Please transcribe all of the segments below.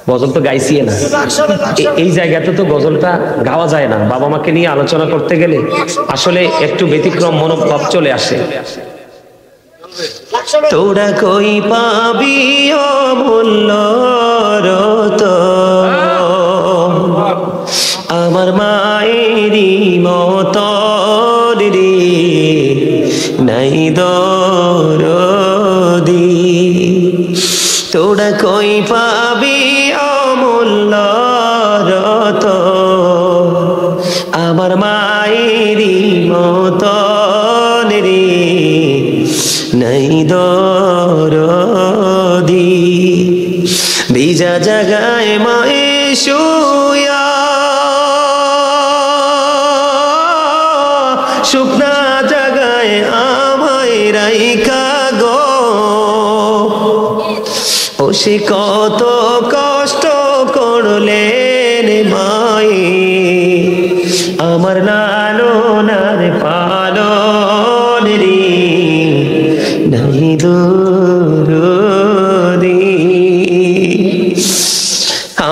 গজল তো গাইছি না, এই জায়গাতে তো গজলটা গাওয়া যায় না। বাবা মাকে নিয়ে আলোচনা করতে গেলে আসলে একটু ব্যতিক্রম মনোভাব চলে আসে। তোরা কই পাবি অমূল্য রতন, আমার মায়েরই মতন রে নাই দরদি। তোরা কই পাবি অমূল্য রতন, আমার মায়েরই মতন রে নাই দরদি। ভিজা জাগায় মায়ে শুয়া, শুকনা জাগায় আমায় রাইখা গো। ও সে কত কষ্ট করলেন মায়ে, আমার লালনার পালন রে নাই দরদি।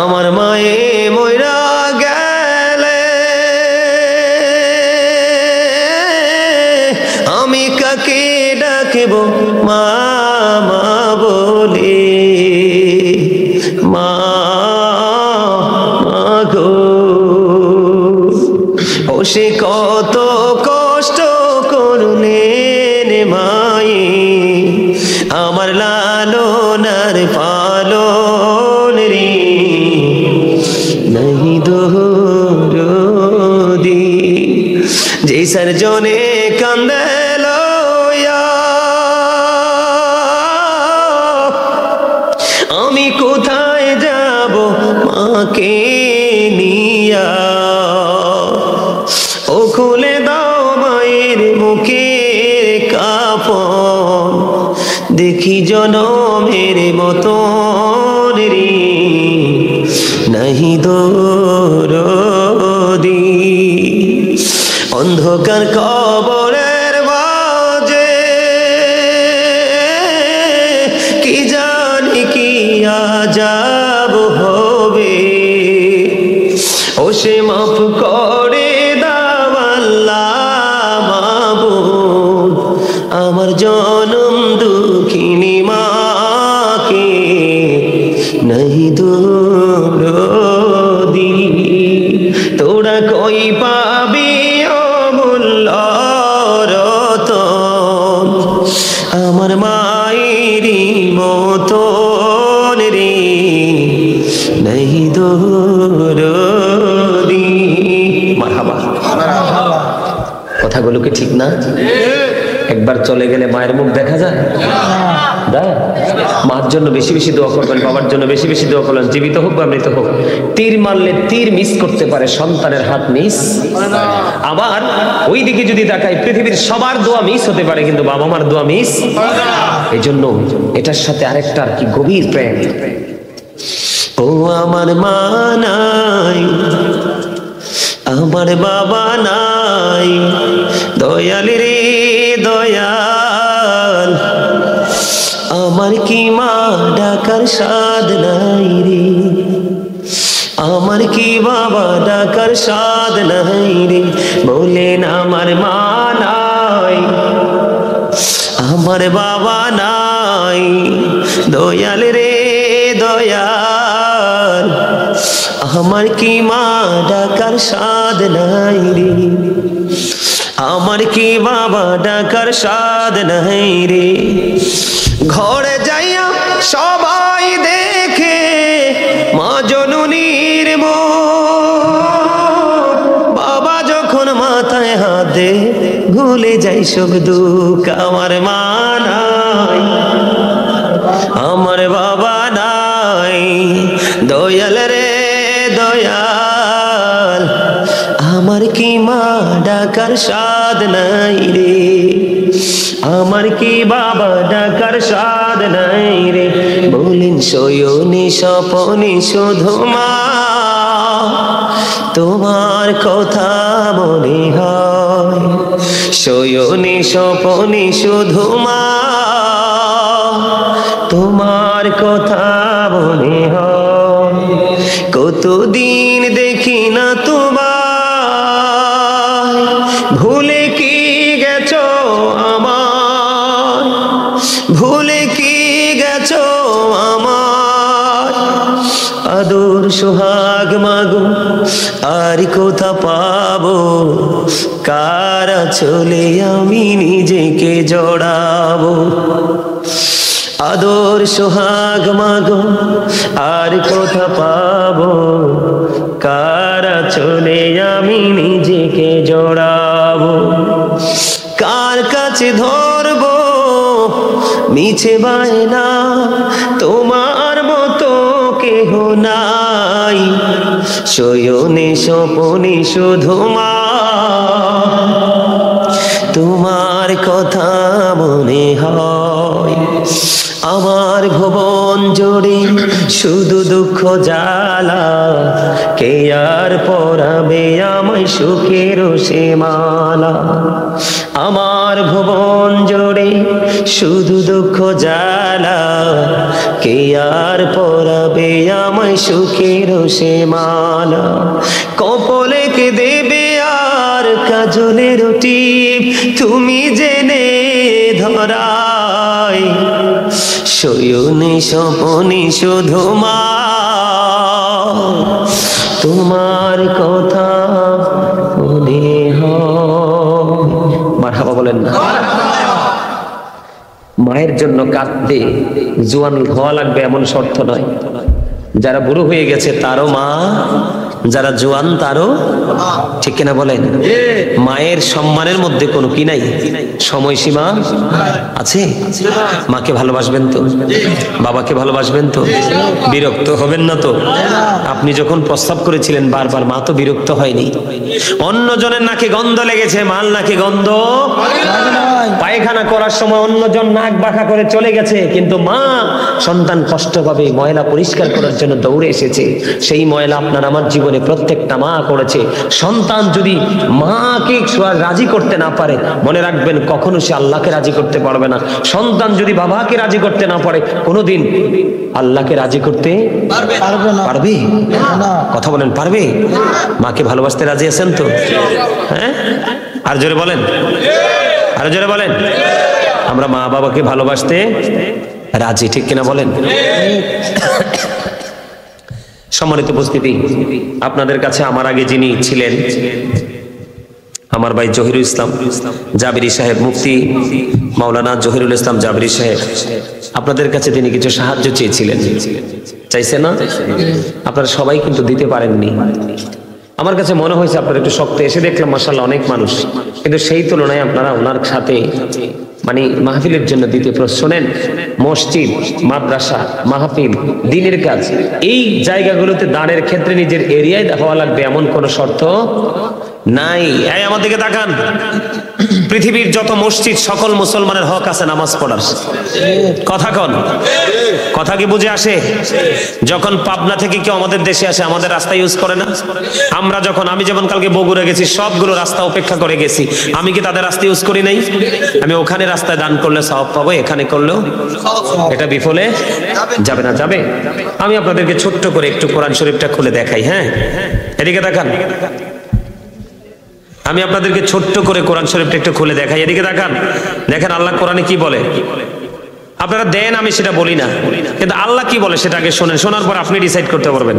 আমার মায়ে মইরা গেলে আমি কাকে ডাকব মা মা বলে, মা মা গো। ও সে কত কষ্ট করলেন মায়ে, আমার লালনার পালন রে নাই দরদি। যে সারজনে কান্দে লয়া, আমি কোথায় যাব মাকে নিয়া। ও খুলে দাও মায়ের মুখের কাপড়, দেখি জনমের মতন রে নাহি দরদি। অন্ধকার কবরের মাঝে কি জানি কি আযাব হবে। ও সে মাফ করে দাও আল্লাহ মাবুদ, আমার জনম দুঃখিনী মাকে নাহি দরদি। তোরা কই পাবি অমূল্য রতন, আমার মায়েরই মতন রে নাহি দরদি। মারহাবা। কথাগুলো কি ঠিক না? একবার চলে গেলে মায়ের মুখ দেখা যায়? মার জন্য বেশি বেশি দোয়া করবেন, বাবার জন্য বেশি বেশি দোয়া করবেন, জীবিত হোক বা মৃত হোক। তীর মারলে তীর মিস করতে পারে, সন্তানের হাত মিস। আবার ওই দিকে যদি তাকাই, পৃথিবীর সবার দোয়া মিস হতে পারে, কিন্তু বাবা মার দোয়া মিস। এই জন্য এটার সাথে আরেকটা আর কি গভীর প্রেম। ও আমার মা নাই, আমার বাবা নাই, দয়াল রে দয়াল, আমার কি মা ডাকার সাদ নাই রে, আমার কি বাবা ডাকার সাদ নাই রে। বলেন আমার মা নাই, আমার বাবা নাই, দয়াল রে দয়াল, আমার কি মা ডাকার সাদ নাই রে, আমার কি বাবা ডাকার সাদ নাই রে। ঘরে যাইয়া সবাই দেখে মা জননীর মুখ, বাবা যখন মাথায় হাত দে ভুলে যাই সব দুঃখ। আমার মা নাই, আমার বাবা নাই, দয়াল রে দয়াল, আমার কি মা ডাকার সাদ নাই রে, আমার কি বাবা ডাকার সাদ নাই রে। বলিন শয়নে স্বপনে শুধু মা তোমার কথা মনে হয়, শয়নে স্বপনে শুধু মা তোমার কথা মনে হয়। কতদিন দেখি না তোমার, ভুলে কি গেছো আমার, ভুলে কি গেছো আমার আদর সোহাগ মাগো, আর কোথা পাবো, কারা চলে আমি নিজেকে জড়াবো। আদর সোহাগ মাগো, আর কোথা পাবো, কারা চলে আমি নিজেকে জড়াবো। কার কাছে ধরবো মিছে বায়না, তোমার মতো কেহ নাই, শয়নে স্বপনে শুধু মা, তোমার কথা মনে হয়। আমার ভুবন জুড়ে শুধু দুঃখ জ্বালা, কে আর পরাবে আমায় সুখের সে মালা। আমার ভুবন জুড়ে শুধু দুঃখ জ্বালা, কে আর পরাবে আমায় সুখের সে মালা। কপালে কে দেবে আর কাজলের টিপ, তুমি জেনে ধরাই, শয়নে স্বপনে শুধু মা, তোমার কথা মনে হয়। মারহাবা বলেন না। মায়ের জন্য কাঁদতে জোয়ান হওয়া লাগবে এমন শর্ত নয়। যারা বুড়ো হয়ে গেছে তারও মা, যারা জোয়ান তারও, ঠিক কিনা বলেন? মায়ের সম্মানের মধ্যে কোনো কি নাই, সময়সীমা আছে? মাকে ভালোবাসবেন তো, বাবাকে ভালোবাসবেন তো, বিরক্ত হবেন না তো? আপনি যখন প্রস্তাব করেছিলেন বারবার, মা তো বিরক্ত হয়নি। অন্যজনের নাকে গন্ধ লেগেছে, মাল নাকে গন্ধ, পায়খানা করার সময় অন্যজন নাক বাঁকা করে চলে গেছে, কিন্তু মা সন্তান কষ্ট পাবে, ময়লা পরিষ্কার করার জন্য দৌড়ে এসেছে। সেই ময়লা আপনার আমার জীবনে প্রত্যেকটা মা করেছে। সন্তান যদি মাকে রাজি করতে না পারে, মনে রাখবেন কখনো সে আল্লাহকে রাজি করতে পারবে না। সন্তান যদি বাবাকে রাজি করতে না পারে, কোনোদিন আল্লাহকে রাজি করতে পারবে না। কথা বলেন, পারবে? মাকে ভালোবাসতে রাজি আছেন তো? হ্যাঁ, আর জোরে বলেন, আর জোরে বলেন। আমরা মা বাবাকে ভালোবাসতে রাজি, ঠিক কিনা বলেন? সম্মানিত উপস্থিতি, আপনাদের কাছে আমার আগে যিনি ছিলেন আমার ভাই জহিরুল ইসলাম জাবিরি সাহেব, মুফতি মাওলানা জহিরুল ইসলাম জাবিরি সাহেব, আপনাদের কাছে তিনি কিছু সাহায্য চেয়েছিলেন। চাইছে না? আপনারা সবাই কিন্তু দিতে পারেননি। আমার কাছে মনে হয়েছে আপনারা একটু শক্ত। এসে দেখলাম মাশাআল্লাহ অনেক মানুষ, কিন্তু সেই তুলনায় আপনারা ওনার সাথে মানে মাহফিলের জন্য দিতে শোনেন, মসজিদ, মাদ্রাসা, মাহফিল, দ্বীনের কাজ, এই জায়গাগুলোতে দানের ক্ষেত্রে নিজের এরিয়ায় হওয়া লাগবে এমন কোন শর্ত নাই। এই আমার দিকে তাকান, পৃথিবীর যত মসজিদ সকল মুসলমানের হক আছে নামাজ পড়ার। কথা কন, কথা কি বুঝে আসে? যখন পাবনা থেকে কেউ আমাদের দেশে আসে, আমাদের রাস্তা ইউজ করে না? আমরা যখন, আমি যেমন কালকে বগুড়া গেছি, সবগুলো রাস্তা উপেক্ষা করে গেছি, আমি কি তাদের রাস্তা ইউজ করি নাই? আমি ওখানে রাস্তায় দান করলে সওয়াব পাবো, এখানে করলেও এটা বিফলে যাবে না? যাবে। আমি আপনাদেরকে ছোট্ট করে একটু কোরআন শরীফটা খুলে দেখাই। হ্যাঁ, এদিকে দেখান। আমি আপনাদেরকে ছোট্ট করে কোরআন শরীফটা একটু খুলে দেখাই। এদিকে দেখান, দেখেন আল্লাহ কোরআনে কি বলে। আপনারা দেন, আমি সেটা বলি না, কিন্তু আল্লাহ কি বলে সেটা আগে শোনেন, শোনার পর আপনি ডিসাইড করতে পারবেন।